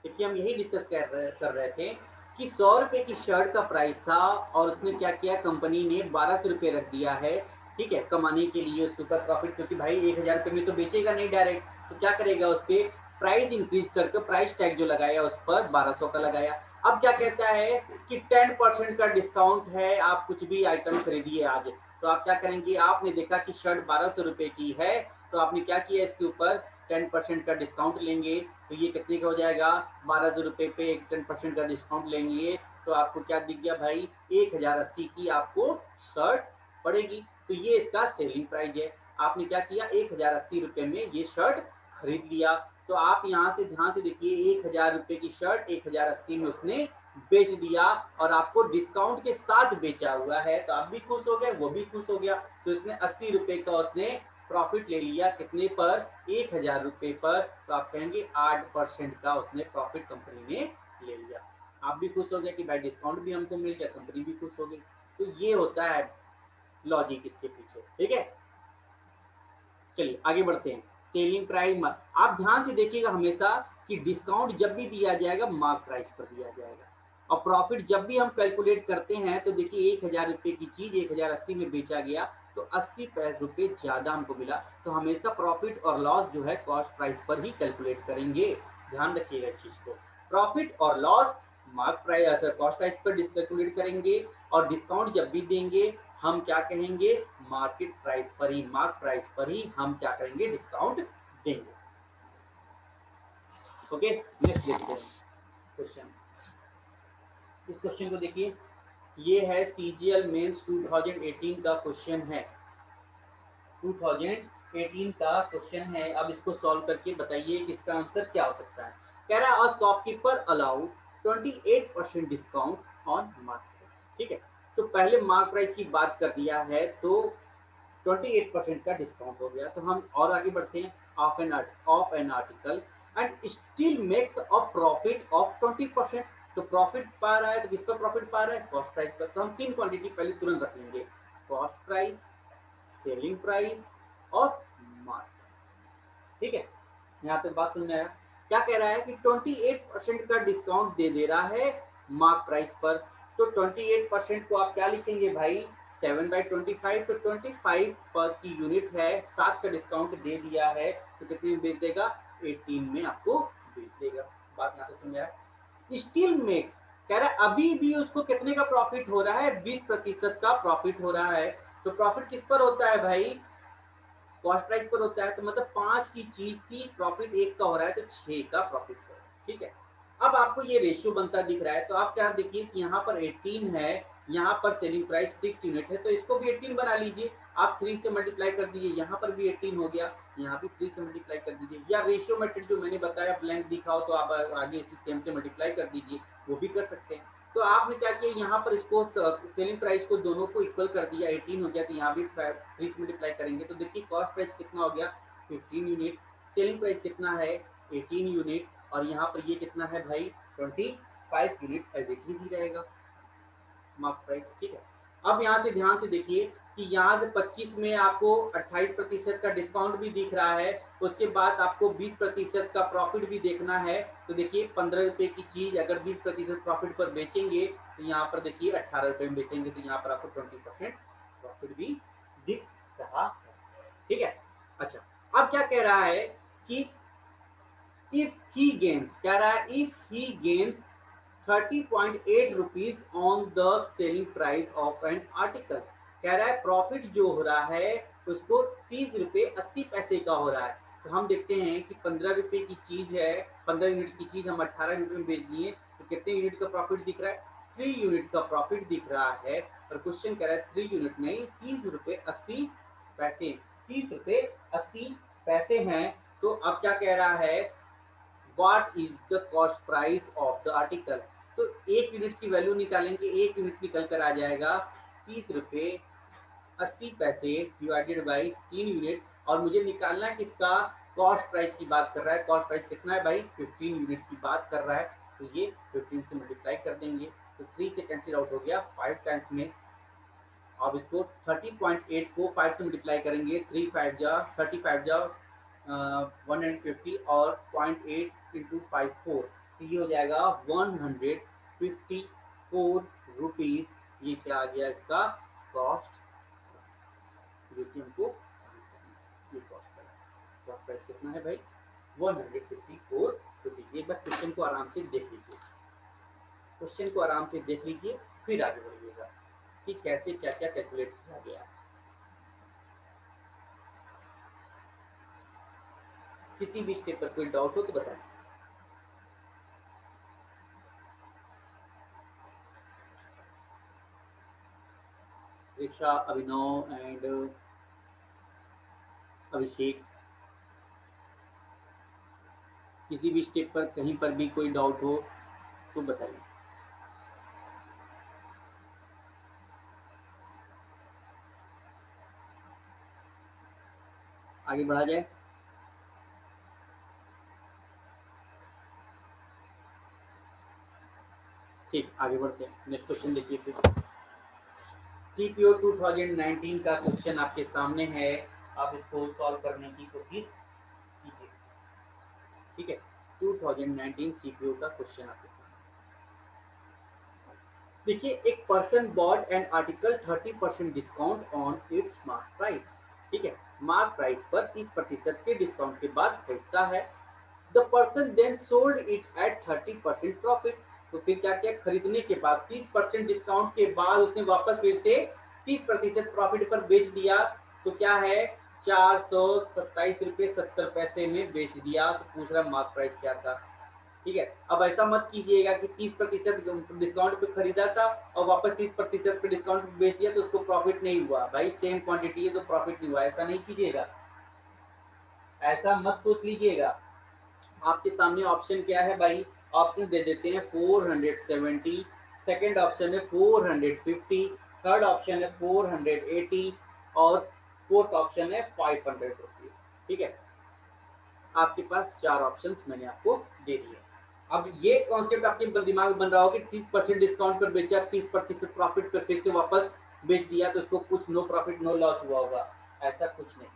देखिए हम यही डिस्कस कर रहे थे कि 100 रुपए की शर्ट का प्राइस था और उसने क्या किया, कंपनी ने 1200 रुपये रख दिया है, ठीक है, कमाने के लिए उसके ऊपर प्रॉफिट, क्योंकि भाई 1000 रुपये में तो बेचेगा नहीं डायरेक्ट, तो क्या करेगा, उस पर प्राइस इंक्रीज करके प्राइस टैग जो लगाया उस पर 1200 का लगाया। अब क्या कहता है कि 10% का डिस्काउंट है, आप कुछ भी आइटम खरीदिए आज। तो आप क्या करेंगे, आपने देखा कि शर्ट 1200 रुपये की है, तो आपने क्या किया, इसके ऊपर 10% का डिस्काउंट लेंगे, तो ये कितने का हो जाएगा, 1200 रुपये पे एक 10% का डिस्काउंट लेंगे, तो आपको क्या दिख गया भाई, 1080 की आपको शर्ट पड़ेगी। तो ये इसका सेलिंग प्राइस है। आपने क्या किया, 1080 रुपये में ये शर्ट खरीद लिया। तो आप यहाँ से ध्यान से देखिए, 1000 रुपये की शर्ट 1080 में उसने बेच दिया और आपको डिस्काउंट के साथ बेचा हुआ है, तो आप भी खुश हो गए, वो भी खुश हो गया। तो इसने 80 रुपये का उसने प्रॉफिट ले लिया, कितने पर, 1000 रुपये पर। तो आप कहेंगे 8% का उसने प्रॉफिट कंपनी ने ले लिया। आप भी खुश हो गए कि भाई डिस्काउंट भी हमको मिल गया, कंपनी भी खुश हो गई। तो ये होता है लॉजिक इसके पीछे, ठीक है। चलिए आगे बढ़ते हैं। सेलिंग प्राइस, आप ध्यान से देखिएगा हमेशा कि डिस्काउंट जब भी दिया जाएगा मार्क प्राइस पर दिया जाएगा, और प्रॉफिट जब भी हम कैलकुलेट करते हैं तो देखिए 1000 रुपये की चीज 1080 में बेचा गया, तो 80 रुपये ज्यादा हमको मिला। तो हमेशा प्रॉफिट और लॉस जो है कॉस्ट प्राइस पर ही कैलकुलेट करेंगे, ध्यान रखिएगा इस चीज को। प्रॉफिट और loss mark price cost price पर कैलकुलेट करेंगे, और डिस्काउंट जब भी देंगे हम क्या कहेंगे, मार्केट प्राइस पर ही, मार्क प्राइस पर ही हम क्या करेंगे, डिस्काउंट देंगे। ओके, नेक्स्ट देखते हैं क्वेश्चन। इस क्वेश्चन को देखिए, ये है सीजीएल मेंस 2018 का क्वेश्चन है, 2018 का क्वेश्चन है। अब इसको सॉल्व करके बताइए कि इसका आंसर क्या हो सकता है। कह रहा है shopkeeper allow 28% discount on mark price, ठीक है। तो पहले मार्क प्राइस की बात कर दिया है, तो 28% का डिस्काउंट हो गया। तो हम और आगे बढ़ते हैं, of an article and still makes a profit of 20%। तो प्रॉफिट पा रहा है, तो किस पर प्रॉफिट पा रहा है, कॉस्ट प्राइस पर। तो हम तीन क्वांटिटी पहले तुरंत रख लेंगे, कॉस्ट प्राइस, सेलिंग प्राइस और मार्क प्राइस, ठीक है। यहाँ तक बात समझ में आया। क्या कह रहा है कि 28% का डिस्काउंट दे रहा है मार्क प्राइस पर। तो 28% को आप क्या लिखेंगे भाई, 7/25, तो 25 पर की यूनिट है, 7 का डिस्काउंट दे दिया है, तो कितने में बेच देगा, 18 में आपको बेच देगा। बात यहाँ से समझ आया। स्टिल मेक्स, कह रहा है अभी भी उसको कितने का प्रॉफिट हो रहा है, 20% का प्रॉफिट हो रहा है। तो प्रॉफिट किस पर होता है भाई, कॉस्ट प्राइस पर होता है। तो मतलब 5 की चीज थी, प्रॉफिट 1 का हो रहा है, तो 6 का प्रॉफिट हो रहा है, ठीक है। अब आपको ये रेशियो बनता दिख रहा है, तो आप क्या देखिए कि यहाँ पर 18 है, यहाँ पर सेलिंग प्राइस 6 यूनिट है, तो इसको भी 18 बना लीजिए। आप 3 से मल्टीप्लाई कर दीजिए, यहाँ पर भी 18 हो गया, यहाँ भी 3 से मल्टीप्लाई कर दीजिए, या रेशियो मेथड जो मैंने बताया ब्लैंक दिखाओ, तो आप आगे इसी सेम से मल्टीप्लाई कर दीजिए, वो भी कर सकते हैं। तो आपने क्या किया, यहाँ पर इसको सेलिंग प्राइस को दोनों को इक्वल कर दिया, 18 हो गया, तो यहाँ भी 3 से मल्टीप्लाई करेंगे, तो देखिए कॉस्ट प्राइस कितना हो गया, 15 यूनिट, सेलिंग प्राइस कितना है, 18 यूनिट, और यहाँ पर ये कितना है भाई, 25 यूनिट एज इट इज ही रहेगा मार्क प्राइस, ठीक है। अब यहाँ से ध्यान से देखिए कि यहाँ से 25 में आपको 28% का डिस्काउंट भी दिख रहा है, उसके बाद आपको 20% का प्रॉफिट भी देखना है। तो देखिए 15 रुपए की चीज अगर 20% प्रॉफिट पर बेचेंगे, तो यहाँ पर देखिए 18 रुपए में बेचेंगे, तो यहाँ पर आपको 20% प्रॉफिट भी दिख रहा है, ठीक है। अच्छा, अब क्या कह रहा है कि इफ ही गेन्स, कह रहा है if he gains 30.8 rupees on the selling price of an article. कह रहा है प्रॉफिट जो हो रहा है उसको 30 रुपये 80 पैसे का हो रहा है। तो हम देखते हैं कि 15 रुपए की चीज है, 15 यूनिट की चीज हम 18 यूनिट में बेच दिए, तो कितने यूनिट का प्रॉफिट दिख रहा है, 3 यूनिट का प्रॉफिट दिख रहा है। और क्वेश्चन कह रहा है 3 यूनिट नहीं, 30 रुपये 80 पैसे, 30 रुपये 80 पैसे हैं। तो अब क्या कह रहा है, what is the cost price of the article. तो एक यूनिट की वैल्यू निकालेंगे, एक यूनिट निकल कर आ जाएगा 30 रुपये 80 पैसे डिवाइडेड बाई 3 यूनिट, और मुझे निकालना है किसका, कॉस्ट प्राइस की बात कर रहा है। कॉस्ट प्राइस कितना है भाई, 15 यूनिट की बात कर रहा है, तो ये 15 से मल्टीप्लाई कर देंगे, तो 3 से कैंसिल आउट हो गया, 5 टाइम्स में। अब इसको 30.8 को 5 से मल्टीप्लाई करेंगे, 3 5 जा 35 जा 150, और 0.8 इंटू 5 4, तो ये हो जाएगा 154 रुपीज। ये क्या आ गया इसका कॉस्ट, जो कि हमको ये कॉस्ट प्राइस कितना है भाई 154 रुपीज। एक बार क्वेश्चन को आराम से देख लीजिए, क्वेश्चन को आराम से देख लीजिए, फिर आगे बढ़िएगा कि कैसे क्या क्या कैलकुलेट किया गया। किसी भी स्टेप पर कोई डाउट हो तो बताएं। रिक्षा, अभिनव एंड अभिषेक, किसी भी स्टेप पर कहीं पर भी कोई डाउट हो तो बताइए। आगे बढ़ा जाए। ठीक, आगे बढ़ते हैं। नेक्स्ट क्वेश्चन देखिए फिर। सीपीओ 2019 का क्वेश्चन आपके सामने है, आप इसको सॉल्व करने की कोशिश कीजिए। ठीक है, 2019 सीपीओ का क्वेश्चन आपके सामने देखिए। एक person bought an article 30% discount on it's mark price. ठीक है, मार्क प्राइस पर 30% के डिस्काउंट के बाद खरीदता है। The person then sold it at 30% profit. तो फिर क्या किया, खरीदने के बाद 30% डिस्काउंट के बाद उसने वापस फिर से 30% प्रॉफिट पर बेच दिया। तो क्या है, 427 रुपये 70 पैसे में बेच दिया। तो पूछ रहा मार्क प्राइस क्या था। ठीक है, अब ऐसा मत कीजिएगा कि 30% डिस्काउंट पे खरीदा था और वापस 30% पे डिस्काउंट पे बेच दिया तो उसको प्रॉफिट नहीं हुआ। भाई सेम क्वांटिटी है तो प्रॉफिट नहीं हुआ, ऐसा नहीं कीजिएगा, ऐसा मत सोच लीजिएगा। आपके सामने ऑप्शन क्या है भाई, ऑप्शन दे देते हैं 470, सेकेंड ऑप्शन है 450, थर्ड ऑप्शन है 480 और फोर्थ ऑप्शन है 500 रुपीज। ठीक है, आपके पास चार ऑप्शंस मैंने आपको दे दिए। अब ये कॉन्सेप्ट आपके दिमाग में बन रहा हो कि 30% डिस्काउंट पर बेचा, 30% प्रॉफिट पर फिर से वापस बेच दिया तो उसको कुछ नो प्रॉफिट नो लॉस हुआ होगा, ऐसा कुछ नहीं।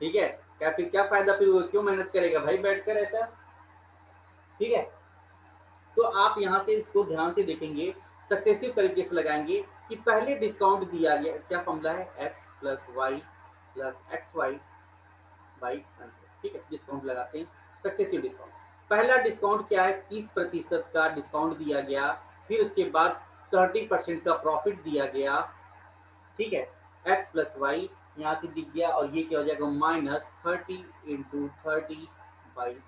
ठीक है, क्या फिर क्या फायदा, फिर वो क्यों मेहनत करेगा भाई बैठकर ऐसा। ठीक है, तो आप यहाँ से इसको ध्यान से देखेंगे, सक्सेसिव तरीके से लगाएंगे कि पहले डिस्काउंट दिया गया, क्या फॉर्मूला है, x plus y plus x y by 100। ठीक है, डिस्काउंट लगाते हैं, सक्सेसिव डिस्काउंट। पहला डिस्काउंट क्या है, 30% का डिस्काउंट दिया गया, फिर उसके बाद 30% का प्रॉफिट दिया गया। ठीक है, एक्स प्लस वाई यहाँ से दिख गया और ये क्या हो जाएगा -30 इंटू 30/100।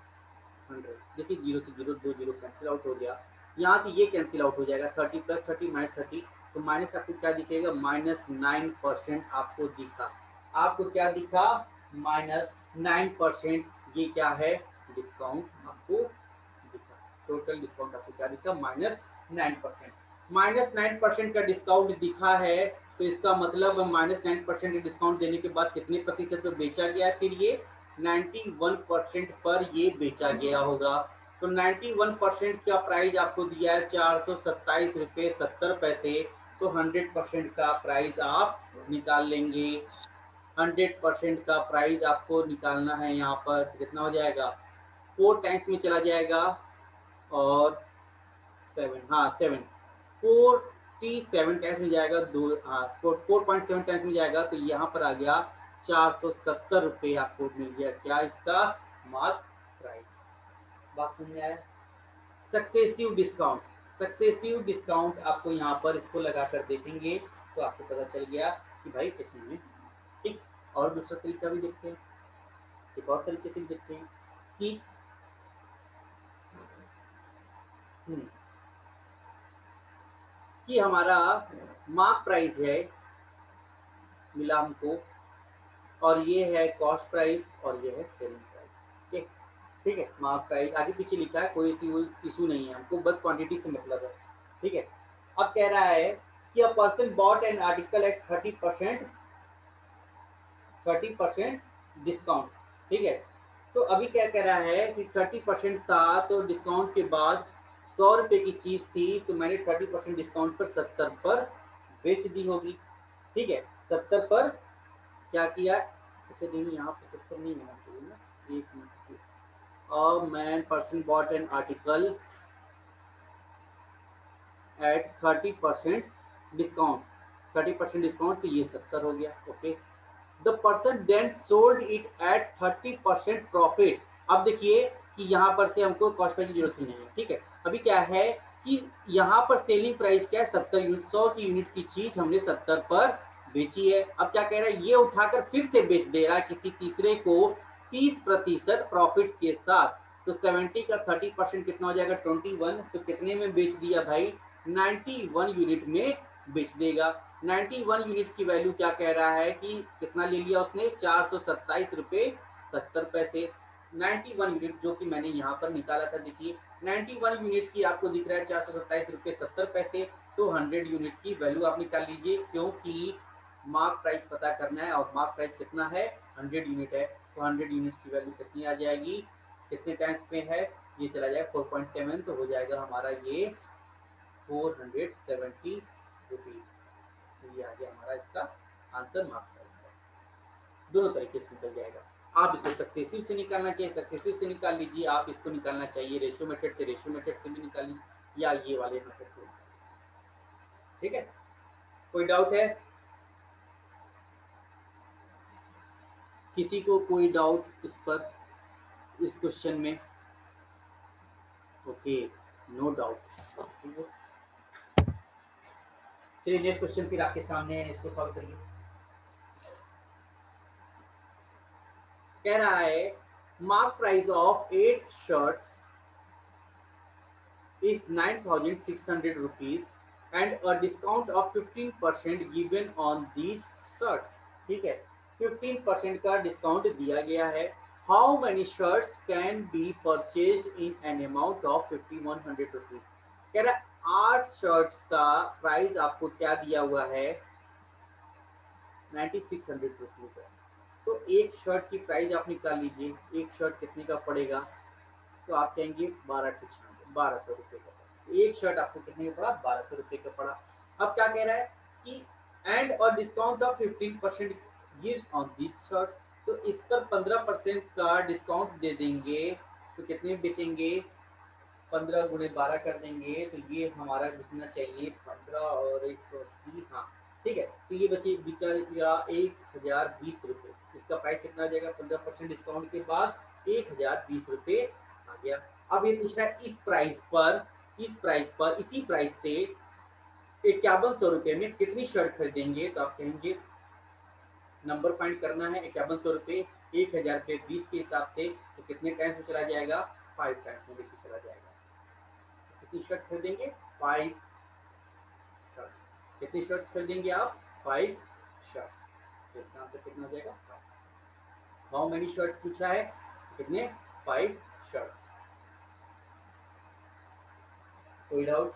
देखिए जीरो से जीरो, दो जीरो कैंसिल आउट हो गया, यहाँ से ये कैंसिल आउट हो जाएगा, 30 प्लस 30 माइनस 30, तो माइनस आपको क्या दिखेगा, -9% आपको दिखा। आपको क्या दिखा, -9%। ये क्या है, डिस्काउंट आपको दिखा। टोटल डिस्काउंट आपको क्या दिखा, -9%। -9% का डिस्काउंट दिखा है तो इसका मतलब -9% डिस्काउंट देने के बाद कितने प्रतिशत पर बेचा गया, फिर ये 91% पर ये बेचा गया होगा। तो 91% का प्राइस आपको दिया है 427 रुपये 70 पैसे। तो 100% का प्राइस आप निकाल लेंगे। 100% का प्राइस आपको निकालना है, यहाँ पर कितना हो जाएगा, 4 टाइम्स में चला जाएगा और 7, हाँ 7, 47 टाइम्स में जाएगा, 2, हाँ 4.7 टाइम्स में जाएगा। तो यहाँ पर आ गया 470 रुपये आपको मिल गया, क्या इसका मार्क प्राइस। बात समझ में आया। सक्सेसिव डिस्काउंट, सक्सेसिव डिस्काउंट आपको यहाँ पर इसको लगा कर देखेंगे तो आपको पता चल गया कि भाई कितने में। ठीक, और दूसरा तरीका भी देखते हैं, एक और तरीके से भी देखते हैं कि कि हमारा मार्क प्राइस है मिला हमको, और ये है कॉस्ट प्राइस और ये है सेलिंग प्राइस। ठीक, ठीक है, मार्क प्राइस आगे पीछे लिखा है, कोई इशू नहीं है, हमको बस क्वांटिटी से मतलब है। ठीक है, अब कह रहा है कि a person bought an article at 30% discount. ठीक है, तो अभी क्या कह रहा है कि 30% था तो डिस्काउंट के बाद 100 रुपये की चीज थी तो मैंने 30% डिस्काउंट पर 70 पर बेच दी होगी। ठीक है, 70 पर क्या किया, अच्छा नहीं यहाँ पे 70 नहीं होना चाहिए ना, एक minute, a man person bought an article at 30% discount, 30% discount, तो ये 70 हो गया। Okay, the person then sold it at 30% profit. अब देखिए कि यहाँ पर से हमको कॉस्ट प्राइस की जरूरत ही नहीं है, ठीक है। अभी क्या है कि यहाँ पर सेलिंग प्राइस क्या है, 70 यूनिट, 100 की यूनिट की चीज हमने 70 पर बेची है। अब क्या कह रहा है, ये उठाकर फिर से बेच दे रहा है किसी तीसरे को 30% प्रॉफिट के साथ। तो 70 का 30% कितना हो जाएगा, 21। तो कितने में बेच दिया भाई, 91 यूनिट में बेच देगा। 91 यूनिट की वैल्यू क्या कह रहा है कि कितना ले लिया उसने, 427 रुपए 70 पैसे। 91 यूनिट जो कि मैंने यहाँ पर निकाला था, देखिए 91 यूनिट की आपको दिख रहा है 427 रुपए 70 पैसे। तो 100 यूनिट की वैल्यू आप निकाल लीजिए, क्योंकि मार्क प्राइस पता करना है और मार्क प्राइस कितना है, 100 यूनिट है। तो 100 यूनिट की वैल्यू कितनी आ जाएगी, कितने टाइम्स पे है, ये चला जाएगा 4.7, तो हो जाएगा हमारा ये 470 रुपीज। तो ये आ गया हमारा इसका आंसर मार्क प्राइस का। दोनों तरीके से निकल जाएगा। आप इसको सक्सेसिव से निकालना चाहिए, सक्सेसिव से निकाल लीजिए। आप इसको निकालना चाहिए रेशियो मेथड से, रेशियो मेथड से भी निकाल लीजिए, या ये वाले मेथड से निकाल लीजिए। ठीक है, कोई डाउट है किसी को, कोई डाउट इस पर, इस क्वेश्चन में? Okay, no doubt. चलिए नेक्स्ट क्वेश्चन फिर आपके सामने है, इसको सॉल्व करिए। कह रहा है mark price of 8 shirts is 9,600 rupees and a discount of 15% given on these shirts। ठीक है, 15% का डिस्काउंट दिया गया है। How many shirts can be purchased in an amount of 5100 rupees. कह रहा है 8 शर्ट्स का प्राइस आपको क्या दिया हुआ है, 9600 रुपीज है। तो एक शर्ट की प्राइस आप निकाल लीजिए, एक शर्ट कितने का पड़ेगा, तो आप कहेंगे 1200 रुपये का पड़ा। एक शर्ट आपको कितने का पड़ा, 1200 रुपये का पड़ा। अब क्या कह रहा है कि एंड और discount of 15% gives on this shirts. तो इस पर 15% का डिस्काउंट दे देंगे, तो कितने में बेचेंगे, 15 गुणे 12 कर देंगे, तो ये हमारा बिकना चाहिए 15 और 180, हाँ ठीक है। तो ये बचे बिका 1020 रुपये। इसका प्राइस कितना आ जाएगा, 15% डिस्काउंट के बाद 1020 रुपये आ गया। अब ये पूछ रहा है इस प्राइस पर, इस प्राइस पर, इसी प्राइस से 5100 रुपये में कितनी शर्ट खरीदेंगे। तो आप कहेंगे नंबर फाइंड करना है, 5100 रुपये 1020 के हिसाब से, तो कितने टाइम्स में चला जाएगा, 5 टाइम्स में लेके चला जाएगा। कितनी शर्ट खरीदेंगे, 5 शर्ट्स। कितनी शर्ट्स खरीदेंगे आप, 5 शर्ट्स। तो इसका आंसर कितना हो जाएगा, हाउ मेनी शर्ट्स पूछा है, कितने, 5 शर्ट्स। कोई डाउट?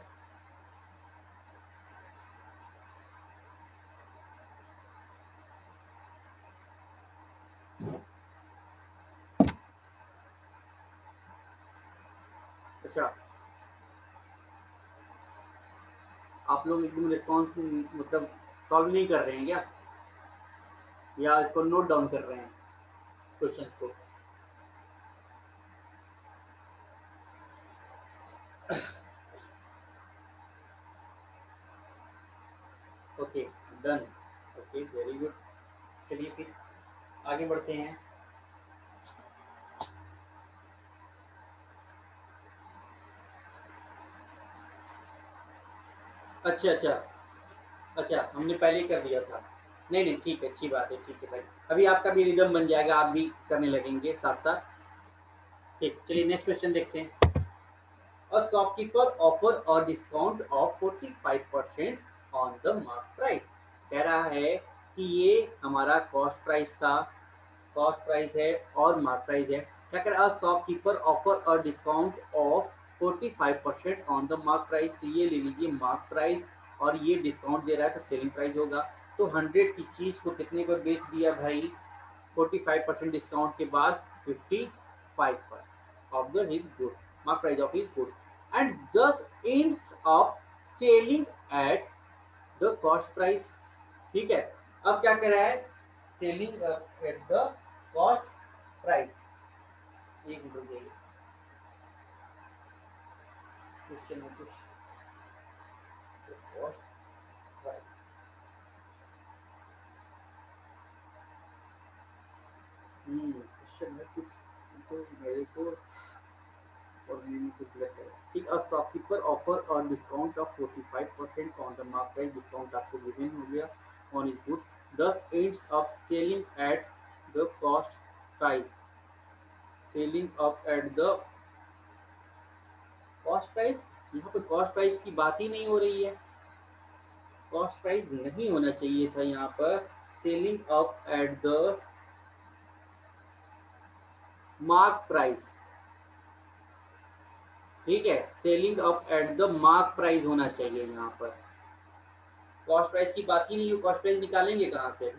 अच्छा, आप लोग एकदम रिस्पॉन्स मतलब सॉल्व नहीं कर रहे हैं क्या, या इसको नोट डाउन कर रहे हैं क्वेश्चंस को? Okay, done. Okay, very good. चलिए फिर आगे बढ़ते हैं। अच्छा अच्छा, अच्छा हमने पहले ही कर दिया था। नहीं नहीं, ठीक है, अच्छी बात है, ठीक है भाई, अभी आपका भी रिदम बन जाएगा, आप भी करने लगेंगे साथ साथ। ठीक, चलिए नेक्स्ट क्वेश्चन देखते हैं। A shopkeeper offer a discount of 45% on the mark price। कह रहा है कि ये हमारा कॉस्ट प्राइस था, कॉस्ट प्राइस है और मार्क प्राइस है। क्या कर रहा है, shopkeeper offer a discount of 45% on the mark price. तो ये ले लीजिए मार्क प्राइस, और ये डिस्काउंट दे रहा है तो सेलिंग प्राइस होगा। तो 100 की चीज को कितने पर बेच दिया भाई, 45% डिस्काउंट के बाद 55 पर of the his good, mark price of his good, and thus ends up selling at the cost price। ठीक है, अब क्या कर रहा है, selling at the cost price. एक मिनट रुक जाइए, क्वेश्चन है कुछ कॉस्ट प्राइस। क्वेश्चन है कुछ तो मेरे को और ये कुछ लग रहा है ठीक। A shopkeeper offer a discount of 45% on the mark price. Discount आपको गिवन हो गया ऑन इस goods. 10 ends of selling at the cost price. Selling up at the cost price. यहाँ पे कॉस्ट प्राइस की बात ही नहीं हो रही है, कॉस्ट प्राइस नहीं होना चाहिए था यहाँ पर। Selling up at the mark price, ठीक है, selling up at the mark price होना चाहिए यहाँ पर। कॉस्ट प्राइस की बात ही नहीं है, कॉस्ट प्राइस निकालेंगे कहाँ से?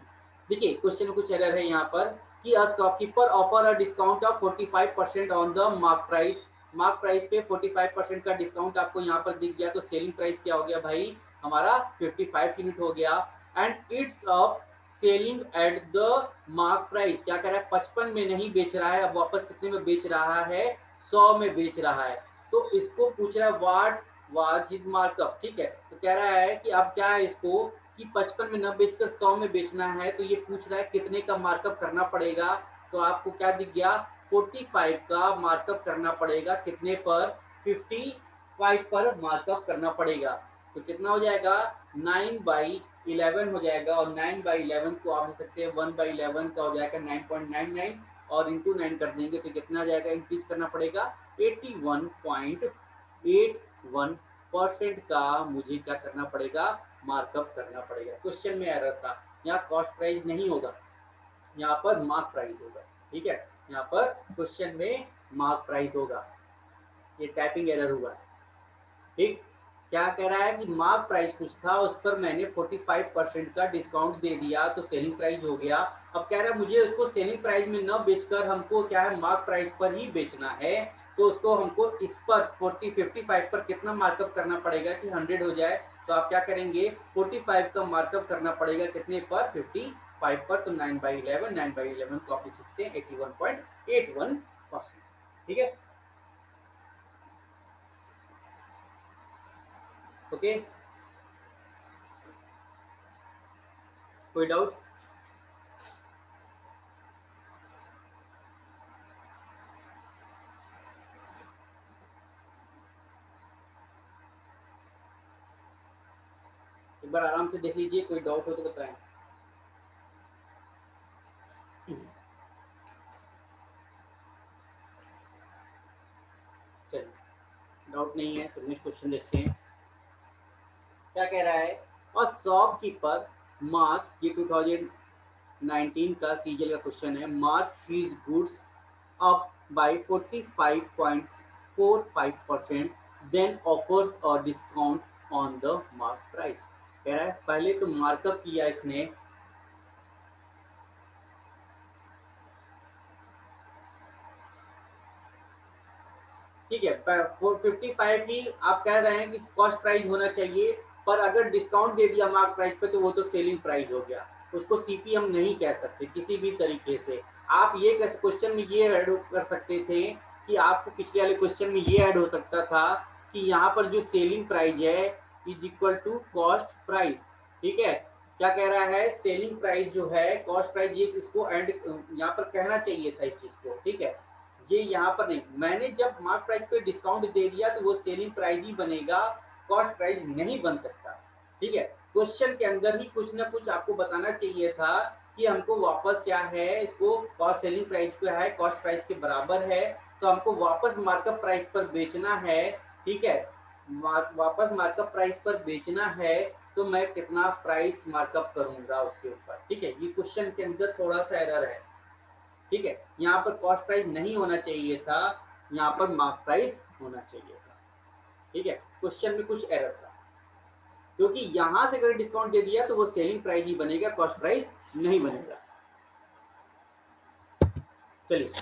देखिए क्वेश्चन में कुछ एरर है यहाँ पर कि a shopkeeper offer a discount of 45% on the mark price. Mark price पे 45% का डिस्काउंट आपको यहाँ पर दिख गया, तो सेलिंग प्राइस क्या हो गया भाई हमारा 55 यूनिट हो गया। And it's of selling at the mark price क्या कह रहा है 55 में नहीं बेच रहा है, अब वापस कितने में बेच रहा है 100 में बेच रहा है। तो इसको पूछ रहा है व्हाट वाज हिज मार्कअप, ठीक है। तो कह रहा है कि अब क्या है इसको कि 55 में न बेचकर 100 में बेचना है, तो ये पूछ रहा है कितने का मार्कअप करना पड़ेगा। तो आपको क्या दिख गया 45 का मार्कअप करना पड़ेगा, कितने पर 55 पर मार्कअप करना पड़ेगा। तो कितना हो जाएगा 9/11 हो जाएगा, और 9/11 को आप लिख सकते हैं 1/11 का हो जाएगा 9.99 और इंटू 9 कर देंगे तो कितना आ जाएगा, इंक्रीज करना पड़ेगा 81.81% का मुझे क्या करना पड़ेगा मार्कअप करना पड़ेगा। क्वेश्चन में एरर था, यहाँ कॉस्ट प्राइस नहीं होगा, यहाँ पर मार्क प्राइस होगा, ठीक है। यहाँ पर क्वेश्चन में मार्क प्राइस होगा, ये टाइपिंग एरर हुआ है, ठीक। क्या कह रहा है कि मार्क प्राइस कुछ था, उस पर मैंने 45% का डिस्काउंट दे दिया तो सेलिंग प्राइस हो गया। अब कह रहा है मुझे उसको सेलिंग प्राइस में न बेचकर हमको क्या है मार्क प्राइस पर ही बेचना है, तो उसको हमको इस पर 55 पर कितना मार्कअप करना पड़ेगा कि 100 हो जाए। तो आप क्या करेंगे 45 का मार्कअप करना पड़ेगा कितने पर 55 पर, तो 9/11 को आप लिख सकते हैं 81.81%, ठीक है। ओके, कोई डाउट? एक बार आराम से देख लीजिए, कोई डाउट हो तो बताएं। चलिए डाउट नहीं है तो नेक्स्ट क्वेश्चन देखते हैं क्या कह रहा है। और शॉपकीपर मार्क, ये 2019 का सीजीएल का क्वेश्चन है, mark his goods up by 45.45% then offers a discount on the mark price. कह रहा है पहले तो मार्कअप किया इसने, ठीक है 55 ही आप कह रहे हैं कि कॉस्ट प्राइस होना चाहिए, पर अगर डिस्काउंट दे दिया मार्क प्राइस पे तो वो तो सेलिंग प्राइस हो गया, उसको सीपी हम नहीं कह सकते किसी भी तरीके से। आप ये क्वेश्चन में ये ऐड कर सकते थे कि आपको पिछले वाले क्वेश्चन में ये ऐड हो सकता था कि यहाँ पर जो सेलिंग प्राइस है is equal to cost price, ठीक है। क्या कह रहा है सेलिंग प्राइस जो है कॉस्ट प्राइस, ये इसको एंड यहाँ पर कहना चाहिए था इस चीज को, ठीक है। ये यहाँ पर नहीं, मैंने जब मार्क प्राइस पे डिस्काउंट दे दिया तो वो सेलिंग प्राइस ही बनेगा, कॉस्ट प्राइस नहीं बन सकता, ठीक है। क्वेश्चन के अंदर ही कुछ ना कुछ आपको बताना चाहिए था कि हमको वापस क्या है इसको कॉस्ट सेलिंग प्राइस को है कॉस्ट प्राइस के बराबर है, तो हमको वापस मार्कअप प्राइस पर बेचना है, ठीक है। वापस मार्कअप प्राइस पर बेचना है तो मैं कितना प्राइस मार्कअप करूंगा उसके ऊपर, ठीक है। ये क्वेश्चन के अंदर थोड़ा सा एरर है, ठीक है। यहाँ पर कॉस्ट प्राइस नहीं होना चाहिए था, यहाँ पर मार्क प्राइस होना चाहिए था, ठीक है। क्वेश्चन में कुछ एरर था, क्योंकि यहाँ से अगर डिस्काउंट दे दिया तो वो सेलिंग प्राइस ही बनेगा, कॉस्ट प्राइस नहीं बनेगा। चलिए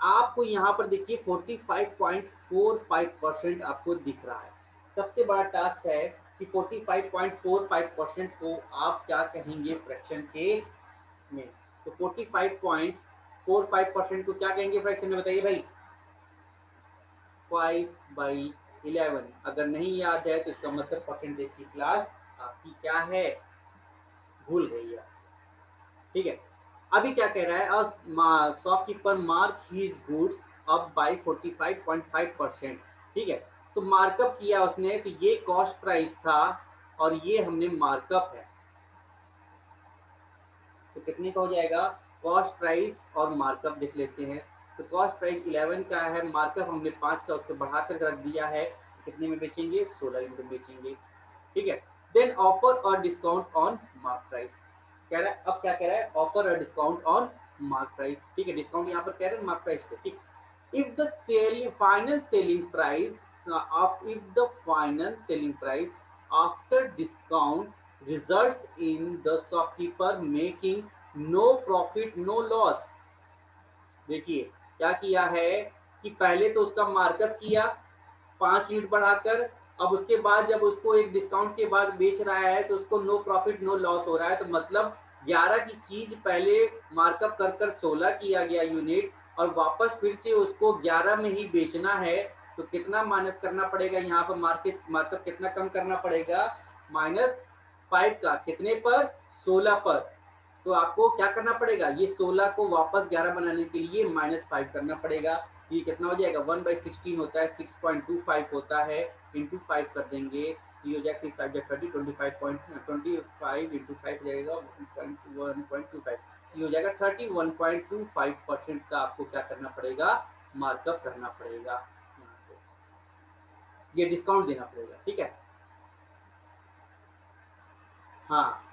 आपको यहाँ पर देखिए 45.45% आपको दिख रहा है। सबसे बड़ा टास्क है कि 45.45% को आप क्या कहेंगे फ्रैक्शन के में, तो 45.45% को क्या कहेंगे फ्रैक्शन में बताइए भाई 5/4 11। अगर नहीं याद है तो इसका मतलब परसेंटेज की क्लास आपकी क्या है, भूल गई है। ठीक है, अभी क्या कह रहा है, shopkeeper mark his goods up bye 45.5%। ठीक है, तो मार्कअप किया उसने, तो ये कॉस्ट प्राइस था और ये हमने मार्कअप है, तो कितने का हो जाएगा, कॉस्ट प्राइस और मार्कअप देख लेते हैं। तो कॉस्ट प्राइस 11 का है, मार्कअप हमने 5 का उसको बढ़ाकर रख दिया है, कितने में बेचेंगे, 16 यूनिट बेचेंगे। ठीक है, देन ऑफर और डिस्काउंट ऑन मार्क प्राइस कह रहा है, अब क्या कह रहा है, ऑफर और डिस्काउंट ऑन मार्क प्राइस। ठीक है, डिस्काउंट यहाँ पर कह रहे हैं मार्क प्राइस पे। ठीक, if the sale final selling price of if the final selling price after discount results in the shopkeeper making no profit no loss। देखिए क्या किया है कि पहले तो उसका मार्कअप किया 5 यूनिट बढ़ाकर, अब उसके बाद जब उसको एक डिस्काउंट के बाद बेच रहा है तो उसको नो प्रॉफिट नो लॉस हो रहा है। तो मतलब 11 की चीज पहले मार्कअप कर कर 16 किया गया यूनिट, और वापस फिर से उसको 11 में ही बेचना है, तो कितना माइनस करना पड़ेगा यहाँ पर, मार्कअप कितना कम करना पड़ेगा, -5 का, कितने पर, 16 पर। तो आपको क्या करना पड़ेगा, ये 16 को वापस 11 बनाने के लिए -5 करना पड़ेगा। ये कितना हो जाएगा, 1/16 होता है, 6.25 होता है, इंटू 5 कर देंगे, ये हो जाएगा 6 5 30, 25 इंटू 5 हो जाएगा 1.25, ये हो जाएगा 31.25% का आपको क्या करना पड़ेगा, मार्कअप करना पड़ेगा, यहाँ से ये डिस्काउंट देना पड़ेगा। ठीक है, हाँ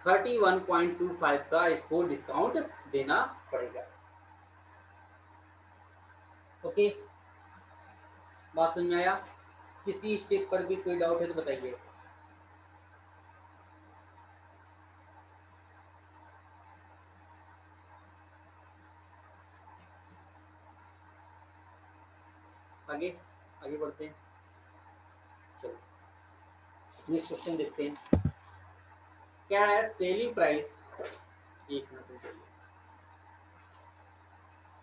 31.25 का इसको डिस्काउंट देना पड़ेगा। ओके, बात समझ में आया, किसी स्टेप पर भी कोई डाउट है तो बताइए। आगे आगे बढ़ते हैं, चलो नेक्स्ट क्वेश्चन देखते हैं। क्या है, सेलिंग प्राइस, एक मिनट,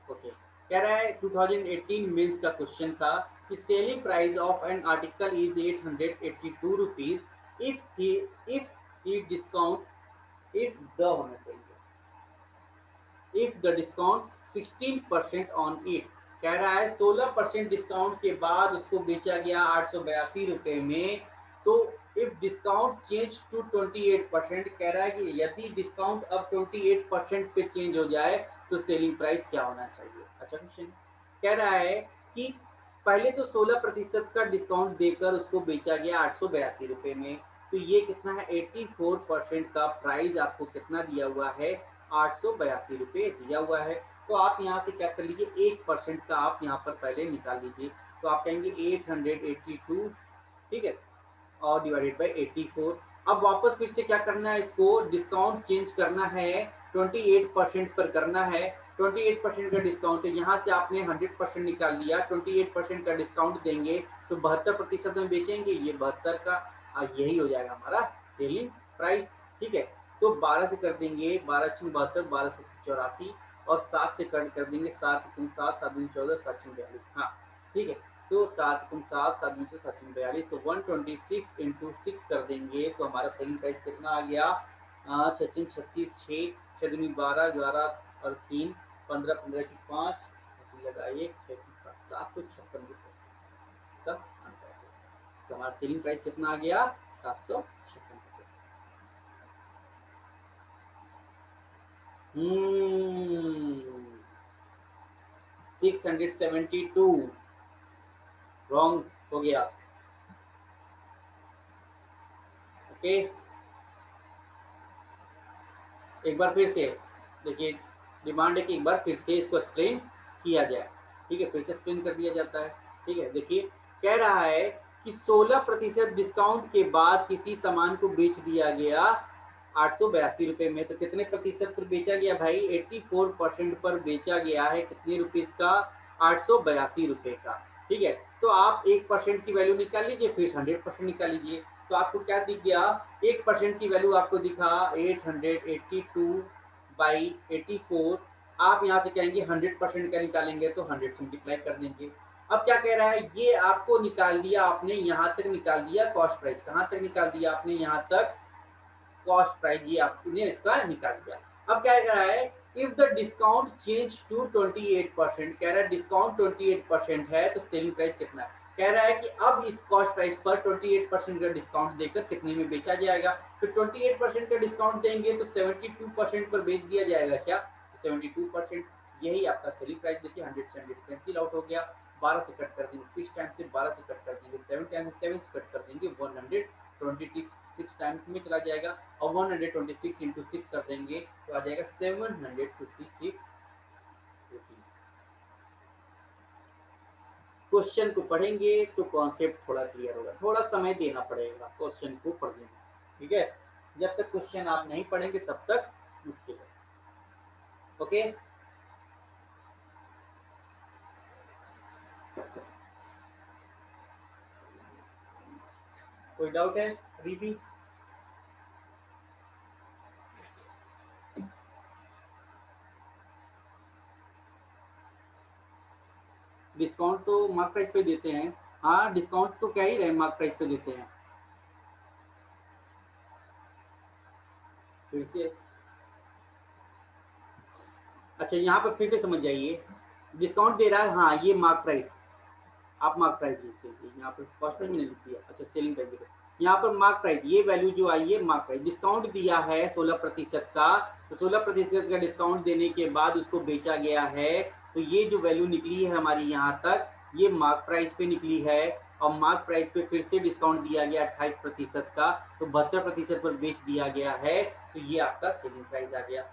ओके, कह रहा है 2018 मेंस का क्वेश्चन था कि selling price of an article is 882 rupees if discount, if the होना चाहिए, if the discount 16% on it. कह रहा है 16% डिस्काउंट के बाद उसको बेचा गया 882 रुपए में। तो इफ डिस्काउंट चेंज टू 28%, कह रहा है कि यदि डिस्काउंट अब 28% पे चेंज हो जाए तो सेलिंग प्राइस क्या होना चाहिए। अच्छा क्वेश्चन, कह रहा है कि पहले तो 16% का डिस्काउंट देकर उसको बेचा गया 882 रुपए में, तो ये कितना है, 84% का प्राइस आपको कितना दिया हुआ है, 882 रुपये दिया हुआ है। तो आप यहाँ से क्या कर लीजिए, 1% का आप यहाँ पर पहले निकाल लीजिए, तो आप कहेंगे 882, ठीक है, और डिवाइडेड बाई 84। अब वापस फिर से क्या करना है, इसको डिस्काउंट चेंज करना है, 28% पर करना है। 28% का डिस्काउंट है, यहाँ से आपने 100% निकाल लिया, 28% का डिस्काउंट देंगे तो 72% में बेचेंगे, ये 72 का, यही हो जाएगा हमारा सेलिंग प्राइस। ठीक है, तो 12 से कर देंगे, 12 6 72, 12 से 84, और 7 से कट कर देंगे, 7 7 7 14, 7 42, हाँ ठीक है। तो 7 7 7 7 42, तो 126 इंटू 6 कर देंगे, तो हमारा सेलिंग प्राइस कितना आ गया, 6 36 6 6 12 11 और 3 15 15 की 5 लगा 1 6 756 रुपये इसका आंसर है। तो हमारा सेलिंग प्राइस कितना आ गया, 756 रुपये। 672 रॉन्ग हो गया। ओके, एक बार फिर से देखिए, डिमांड है कि एक बार फिर से इसको एक्सप्लेन किया जाए। ठीक है, फिर से एक्सप्लेन कर दिया जाता है। ठीक है, देखिए कह रहा है कि 16% डिस्काउंट के बाद किसी सामान को बेच दिया गया 882 रुपए में, तो कितने प्रतिशत पर बेचा गया भाई, 84% पर बेचा गया है, कितने रुपीज का, 882 रुपए का। ठीक है, तो आप 1% की वैल्यू निकाल लीजिए, फिर 100% निकाल लीजिए, तो आपको क्या दिख गया, 1% की वैल्यू आपको दिखा 882 बाई 84। आप यहाँ से कहेंगे 100% का निकालेंगे तो 100 से मल्टीप्लाई कर देंगे। अब क्या कह रहा है, ये आपको निकाल दिया आपने, यहां तक निकाल दिया कॉस्ट प्राइस, कहां तक निकाल दिया आपने, यहां तक कॉस्ट प्राइस, ये आपने इसका निकाल दिया। अब क्या कह रहा है, if the discount change to 28%, कह रहा है डिस्काउंट 28% है तो सेलिंग प्राइस कितना है, कह रहा है कि अब इस कॉस्ट प्राइस पर 28% का डिस्काउंट देकर कितने में बेचा जाएगा। तो 28% का डिस्काउंट देंगे तो 72% पर बेच दिया जाएगा क्या, तो 72%, यही आपका सेलिंग प्राइस। देखिए 100 से 100 कैंसिल आउट हो गया, 12 से कट कर देंगे 6 टाइम से, 12 से कट कर देंगे 7 टाइम से, 7 से कट कर देंगे 126 टाइम में चला जाएगा, और 126 इंटू 6 कर देंगे तो आ जाएगा 756 रुपीज। क्वेश्चन को पढ़ेंगे तो कॉन्सेप्ट थोड़ा क्लियर होगा, थोड़ा समय देना पड़ेगा क्वेश्चन को पढ़ने में, ठीक है। जब तक क्वेश्चन आप नहीं पढ़ेंगे तब तक मुश्किल है। ओके, कोई डाउट है अभी भी? डिस्काउंट तो मार्क प्राइस पे देते हैं, हाँ डिस्काउंट तो क्या ही रहे, मार्क प्राइस पे देते हैं। फिर से, अच्छा यहाँ पर फिर से समझ जाइए, डिस्काउंट दे रहा है, हाँ ये मार्क प्राइस, आप मार्क प्राइस लिखते हैं यहाँ पर, कॉस्ट प्राइस मैंने लिख दिया, अच्छा सेलिंग प्राइस लिखा, यहाँ पर मार्क प्राइस, ये वैल्यू जो आई है मार्क प्राइस, डिस्काउंट दिया है 16% का, तो 16% का डिस्काउंट देने के बाद उसको बेचा गया है, तो ये जो वैल्यू निकली है हमारी यहाँ तक, ये मार्क प्राइस पे निकली है, और मार्क प्राइस पे फिर से डिस्काउंट दिया गया 28% का, तो 72% पर बेच दिया गया है, तो ये आपका सेलिंग प्राइस आ गया।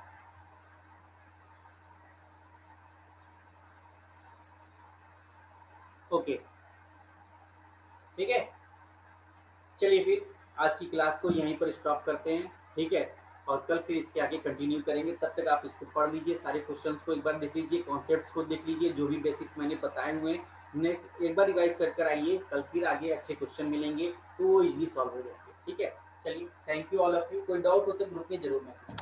ओके, ठीक है, चलिए फिर आज की क्लास को यहीं पर स्टॉप करते हैं, ठीक है, और कल फिर इसके आगे कंटिन्यू करेंगे। तब तक आप इसको पढ़ लीजिए, सारे क्वेश्चंस को एक बार देख लीजिए, कॉन्सेप्ट्स को देख लीजिए, जो भी बेसिक्स मैंने बताए हुए हैं नेक्स्ट एक बार रिवाइज कर आइए, कल फिर आगे अच्छे क्वेश्चन मिलेंगे तो वो इजीली सॉल्व हो जाएंगे, ठीक है। चलिए, thank you all of you, कोई डाउट हो तो ग्रुप में जरूर मैसेज